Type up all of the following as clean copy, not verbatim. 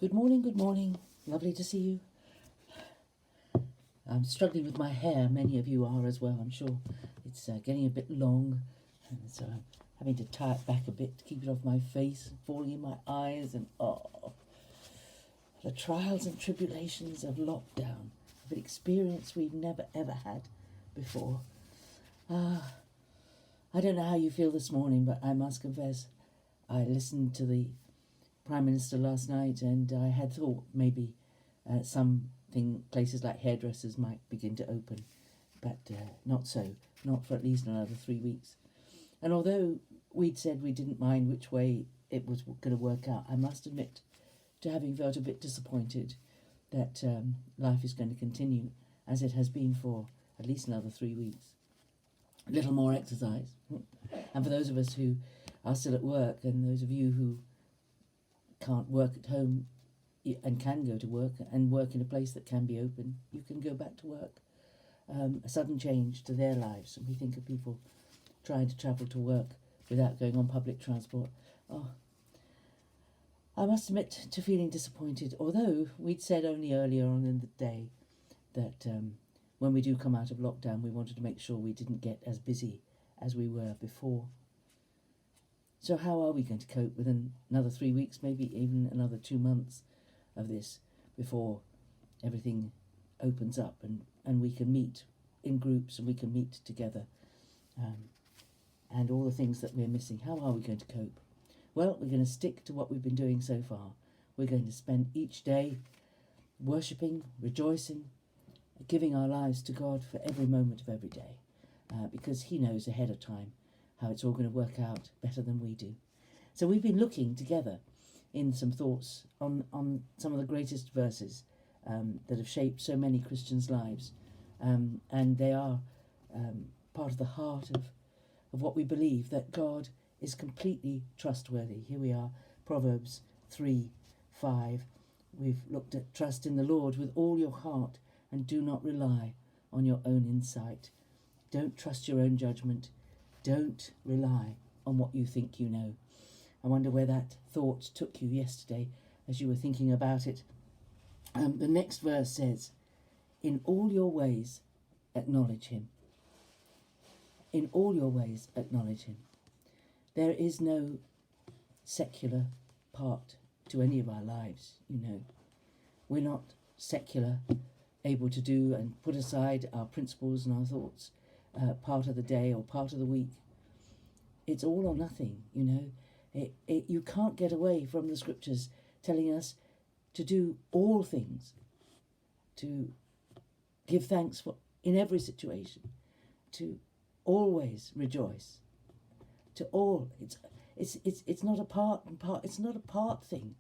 Good morning, good morning. Lovely to see you. I'm struggling with my hair. Many of you are as well, I'm sure. It's getting a bit long, and so I'm having to tie it back a bit to keep it off my face, falling in my eyes, and the trials and tribulations of lockdown, of an experience we've never ever had before. I don't know how you feel this morning, but I must confess, I listened to the Prime Minister last night, and I had thought maybe places like hairdressers might begin to open, but not so, not for at least another 3 weeks. And although we'd said we didn't mind which way it was going to work out, I must admit to having felt a bit disappointed that life is going to continue as it has been for at least another 3 weeks. A little more exercise. And for those of us who are still at work, and those of you who can't work at home and can go to work and work in a place that can be open, you can go back to work. A sudden change to their lives. And we think of people trying to travel to work without going on public transport. Oh, I must admit to feeling disappointed, although we'd said only earlier on in the day that when we do come out of lockdown, we wanted to make sure we didn't get as busy as we were before. So how are we going to cope with another 3 weeks, maybe even another 2 months of this before everything opens up and we can meet in groups and we can meet together, and all the things that we're missing? How are we going to cope? Well, we're going to stick to what we've been doing so far. We're going to spend each day worshipping, rejoicing, giving our lives to God for every moment of every day, because He knows ahead of time how it's all going to work out better than we do. So we've been looking together in some thoughts on some of the greatest verses that have shaped so many Christians' lives, and they are part of the heart of what we believe, that God is completely trustworthy. Here we are, Proverbs 3:5. We've looked at trust in the Lord with all your heart and do not rely on your own insight. Don't trust your own judgment. Don't rely on what you think you know. I wonder where that thought took you yesterday as you were thinking about it. The next verse says, in all your ways acknowledge Him. In all your ways acknowledge Him. There is no secular part to any of our lives, you know. We're not secular, able to do and put aside our principles and our thoughts part of the day or part of the week. It's all or nothing, you know. You can't get away from the scriptures telling us to do all things, to give thanks for in every situation, to always rejoice, to all. It's not a part and part. It's not a part thing,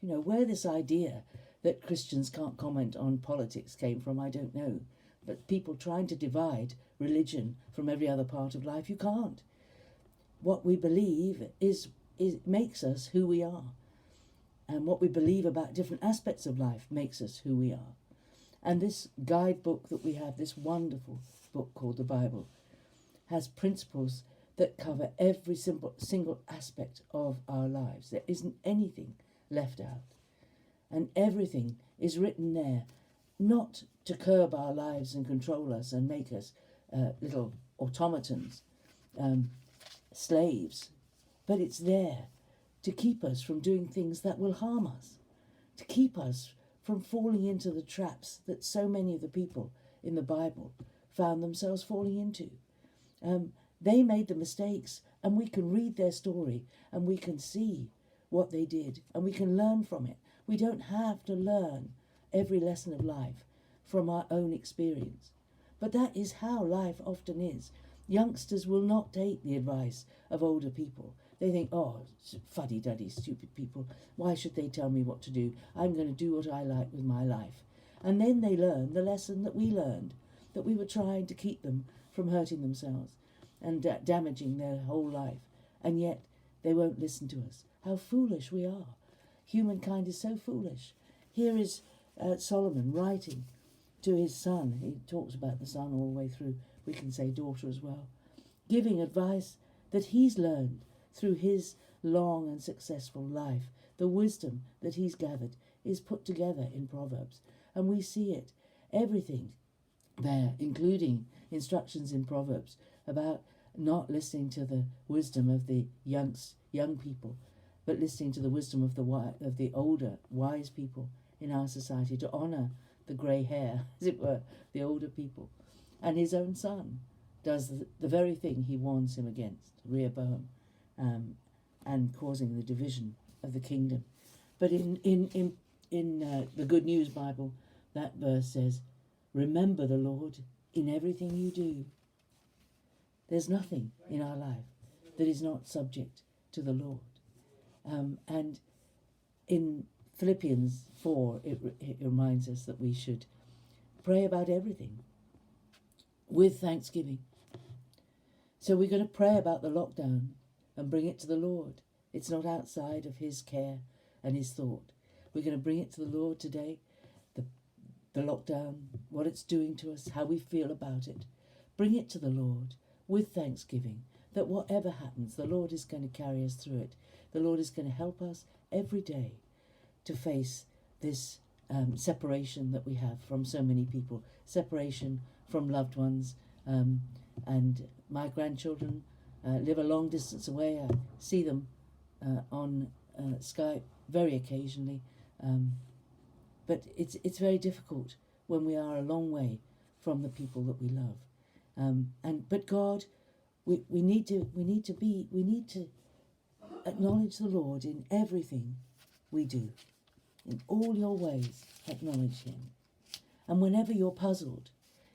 you know. Where this idea that Christians can't comment on politics came from, I don't know. But people trying to divide religion from every other part of life, you can't. What we believe is makes us who we are. And what we believe about different aspects of life makes us who we are. And this guidebook that we have, this wonderful book called the Bible, has principles that cover every single aspect of our lives. There isn't anything left out. And everything is written there, not to curb our lives and control us and make us little automatons, slaves, but it's there to keep us from doing things that will harm us, to keep us from falling into the traps that so many of the people in the Bible found themselves falling into. They made the mistakes, and we can read their story and we can see what they did and we can learn from it. We don't have to learn every lesson of life from our own experience. But that is how life often is. Youngsters will not take the advice of older people. They think, oh, fuddy-duddy, stupid people. Why should they tell me what to do? I'm going to do what I like with my life. And then they learn the lesson that we learned, that we were trying to keep them from hurting themselves and damaging their whole life. And yet they won't listen to us. How foolish we are. Humankind is so foolish. Here is Solomon writing to his son. He talks about the son all the way through. We can say daughter as well. Giving advice that he's learned through his long and successful life The wisdom that he's gathered is put together in Proverbs. And we see it, everything there, including instructions in Proverbs about not listening to the wisdom of the young people, but listening to the wisdom of the older, wise people in our society, to honour the grey hair, as it were, the older people. And his own son does the very thing he warns him against, Rehoboam, and causing the division of the kingdom. But in the Good News Bible, that verse says, remember the Lord in everything you do. There's nothing in our life that is not subject to the Lord. And in Philippians 4, it reminds us that we should pray about everything with thanksgiving. So we're going to pray about the lockdown and bring it to the Lord. It's not outside of his care and his thought. We're going to bring it to the Lord today, the lockdown, what it's doing to us, how we feel about it. Bring it to the Lord with thanksgiving, that whatever happens, the Lord is going to carry us through it. The Lord is going to help us every day to face this separation that we have from so many people, separation from loved ones. And my grandchildren live a long distance away. I see them on Skype very occasionally. But it's very difficult when we are a long way from the people that we love. But God, we need to acknowledge the Lord in everything we do. In all your ways, acknowledge him. And whenever you're puzzled,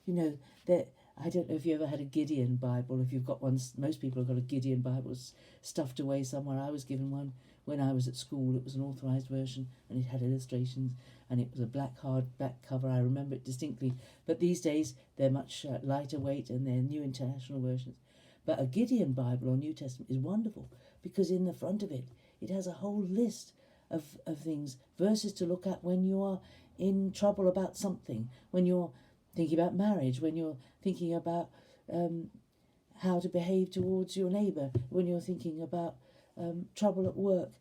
that I don't know if you ever had a Gideon Bible. If you've got one, most people have got a Gideon Bible stuffed away somewhere. I was given one when I was at school. It was an authorised version, and it had illustrations, and it was a black hardback cover. I remember it distinctly. But these days they're much lighter weight, and they're New International versions. But a Gideon Bible or New Testament is wonderful, because in the front of it, it has a whole list of things, verses to look at when you are in trouble about something, when you're thinking about marriage, when you're thinking about how to behave towards your neighbour, when you're thinking about trouble at work,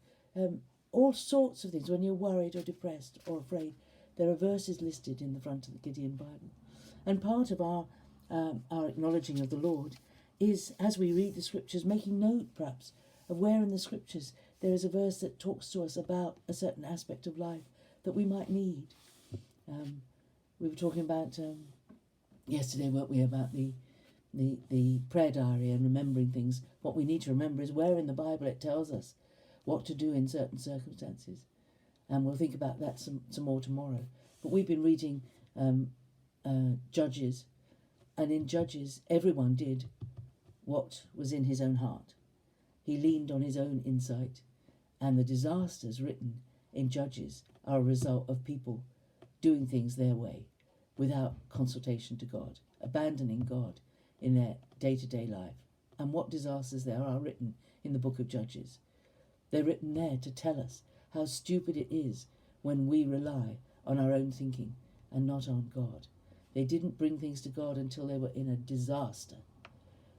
all sorts of things, when you're worried or depressed or afraid. There are verses listed in the front of the Gideon Bible. And part of our acknowledging of the Lord is, as we read the scriptures, making note perhaps of where in the scriptures there is a verse that talks to us about a certain aspect of life that we might need. We were talking about yesterday, weren't we, about the prayer diary and remembering things. What we need to remember is where in the Bible it tells us what to do in certain circumstances. And we'll think about that some more tomorrow. But we've been reading Judges, and in Judges, everyone did what was in his own heart. He leaned on his own insight, and the disasters written in Judges are a result of people doing things their way without consultation to God, abandoning God in their day-to-day life. And what disasters there are written in the book of Judges. They're written there to tell us how stupid it is when we rely on our own thinking and not on God. They didn't bring things to God until they were in a disaster.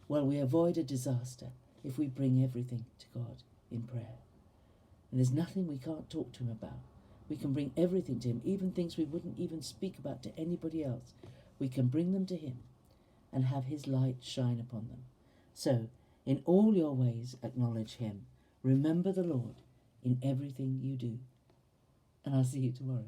Well, we avoid a disaster if we bring everything to God in prayer. And there's nothing we can't talk to him about. We can bring everything to him, even things we wouldn't even speak about to anybody else. We can bring them to him and have his light shine upon them. So, in all your ways, acknowledge him. Remember the Lord in everything you do. And I'll see you tomorrow.